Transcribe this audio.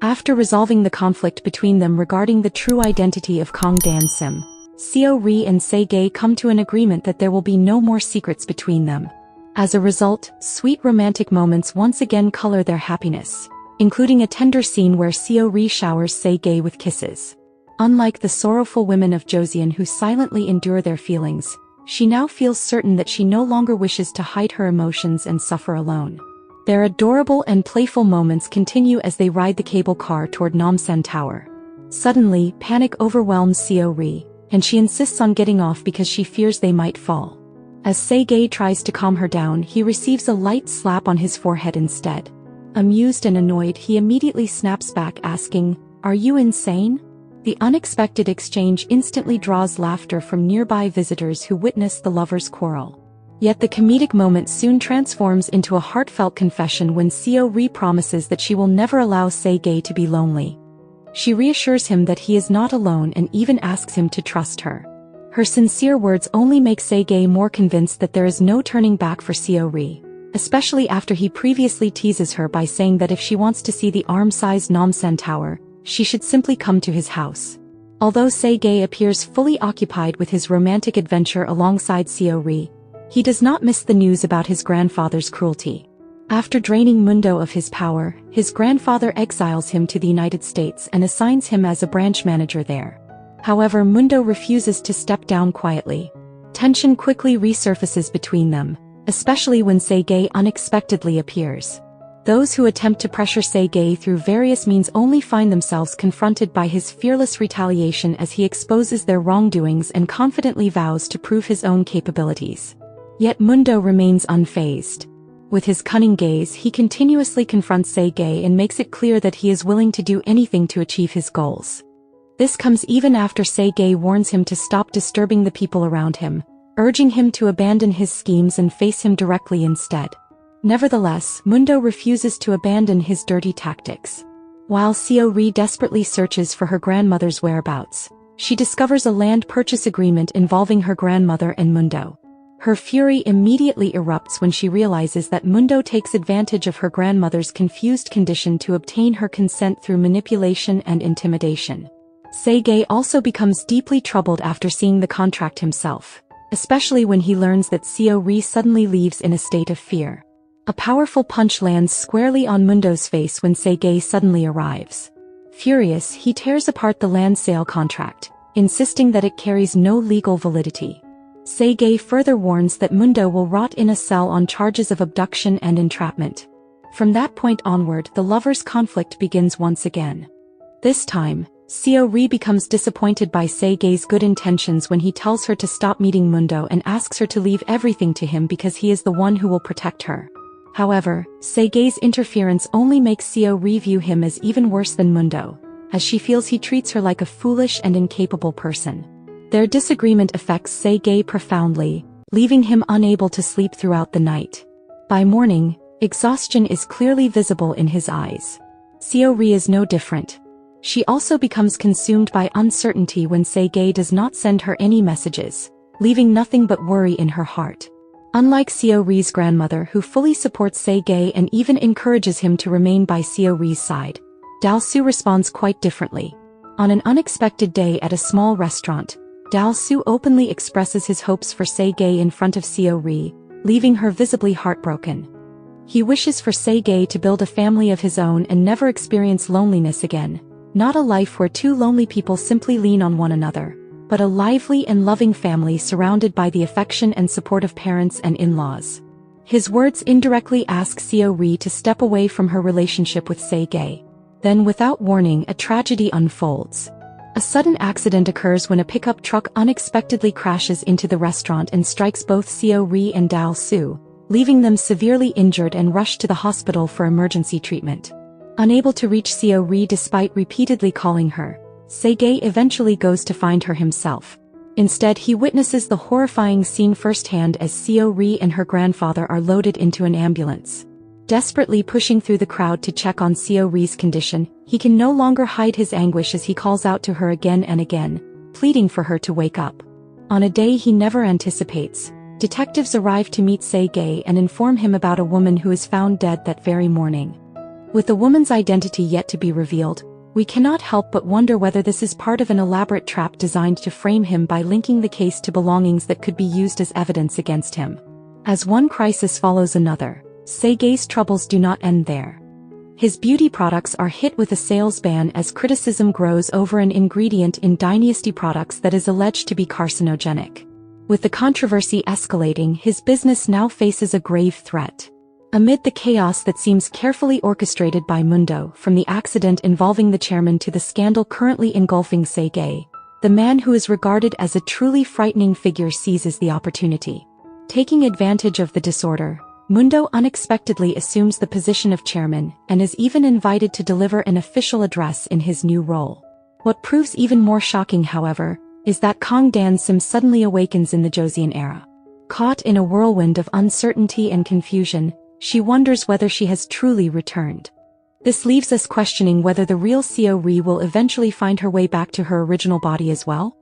After resolving the conflict between them regarding the true identity of Kang Dan-sim, Seo-ri and Se-gae come to an agreement that there will be no more secrets between them. As a result, sweet romantic moments once again color their happiness, including a tender scene where Seo-ri showers Se-gae with kisses. Unlike the sorrowful women of Joseon who silently endure their feelings, she now feels certain that she no longer wishes to hide her emotions and suffer alone. Their adorable and playful moments continue as they ride the cable car toward Namsan Tower. Suddenly, panic overwhelms Seo-ri, and she insists on getting off because she fears they might fall. As Se-gae tries to calm her down, he receives a light slap on his forehead instead. Amused and annoyed, he immediately snaps back asking, "Are you insane?" The unexpected exchange instantly draws laughter from nearby visitors who witness the lovers' quarrel. Yet the comedic moment soon transforms into a heartfelt confession when Seo-ri promises that she will never allow Se-gae to be lonely. She reassures him that he is not alone and even asks him to trust her. Her sincere words only make Se-gae more convinced that there is no turning back for Seo-ri, especially after he previously teases her by saying that if she wants to see the arm-sized Namsan Tower, she should simply come to his house. Although Se-gae appears fully occupied with his romantic adventure alongside Seo-ri, he does not miss the news about his grandfather's cruelty. After draining Mundo of his power, his grandfather exiles him to the United States and assigns him as a branch manager there. However, Mundo refuses to step down quietly. Tension quickly resurfaces between them, especially when Se-gae unexpectedly appears. Those who attempt to pressure Se-gae through various means only find themselves confronted by his fearless retaliation as he exposes their wrongdoings and confidently vows to prove his own capabilities. Yet Mundo remains unfazed. With his cunning gaze, he continuously confronts Se-gae and makes it clear that he is willing to do anything to achieve his goals. This comes even after Se-gae warns him to stop disturbing the people around him, urging him to abandon his schemes and face him directly instead. Nevertheless, Mundo refuses to abandon his dirty tactics. While Seo-ri desperately searches for her grandmother's whereabouts, she discovers a land purchase agreement involving her grandmother and Mundo. Her fury immediately erupts when she realizes that Mundo takes advantage of her grandmother's confused condition to obtain her consent through manipulation and intimidation. Se-gae also becomes deeply troubled after seeing the contract himself, especially when he learns that Seo-ri suddenly leaves in a state of fear. A powerful punch lands squarely on Mundo's face when Se-gae suddenly arrives. Furious, he tears apart the land sale contract, insisting that it carries no legal validity. Se-gae further warns that Mundo will rot in a cell on charges of abduction and entrapment. From that point onward, the lovers' conflict begins once again. This time, Seo-ri becomes disappointed by Se-gae's good intentions when he tells her to stop meeting Mundo and asks her to leave everything to him because he is the one who will protect her. However, Se-gae's interference only makes Seo-ri view him as even worse than Mundo, as she feels he treats her like a foolish and incapable person. Their disagreement affects Se-gae profoundly, leaving him unable to sleep throughout the night. By morning, exhaustion is clearly visible in his eyes. Seo-ri is no different. She also becomes consumed by uncertainty when Se-gae does not send her any messages, leaving nothing but worry in her heart. Unlike Seo-ri's grandmother who fully supports Se-gae and even encourages him to remain by Seo-ri's side, Dal-soo responds quite differently. On an unexpected day at a small restaurant, Dal-soo openly expresses his hopes for Se-gae in front of Seo-ri, leaving her visibly heartbroken. He wishes for Se-gae to build a family of his own and never experience loneliness again, not a life where two lonely people simply lean on one another, but a lively and loving family surrounded by the affection and support of parents and in-laws. His words indirectly ask Seo-ri to step away from her relationship with Se-gae. Then without warning, a tragedy unfolds. A sudden accident occurs when a pickup truck unexpectedly crashes into the restaurant and strikes both Seo-ri and Dal-soo, leaving them severely injured and rushed to the hospital for emergency treatment. Unable to reach Seo-ri despite repeatedly calling her, Se-gae eventually goes to find her himself. Instead, he witnesses the horrifying scene firsthand as Seo-ri and her grandfather are loaded into an ambulance. Desperately pushing through the crowd to check on Seo-ri's condition, he can no longer hide his anguish as he calls out to her again and again, pleading for her to wake up. On a day he never anticipates, Detectives arrive to meet Se-gae and inform him about a woman who is found dead that very morning. With the woman's identity yet to be revealed, we cannot help but wonder whether this is part of an elaborate trap designed to frame him by linking the case to belongings that could be used as evidence against him. As one crisis follows another, Se-gae's troubles do not end there. His beauty products are hit with a sales ban as criticism grows over an ingredient in Dynasty products that is alleged to be carcinogenic. With the controversy escalating, his business now faces a grave threat. Amid the chaos that seems carefully orchestrated by Mundo, from the accident involving the chairman to the scandal currently engulfing Se-gae, the man who is regarded as a truly frightening figure seizes the opportunity. Taking advantage of the disorder, Mundo unexpectedly assumes the position of chairman and is even invited to deliver an official address in his new role. What proves even more shocking, however, is that Kang Dan-sim suddenly awakens in the Joseon era. Caught in a whirlwind of uncertainty and confusion, she wonders whether she has truly returned. This leaves us questioning whether the real Seo Ri will eventually find her way back to her original body as well.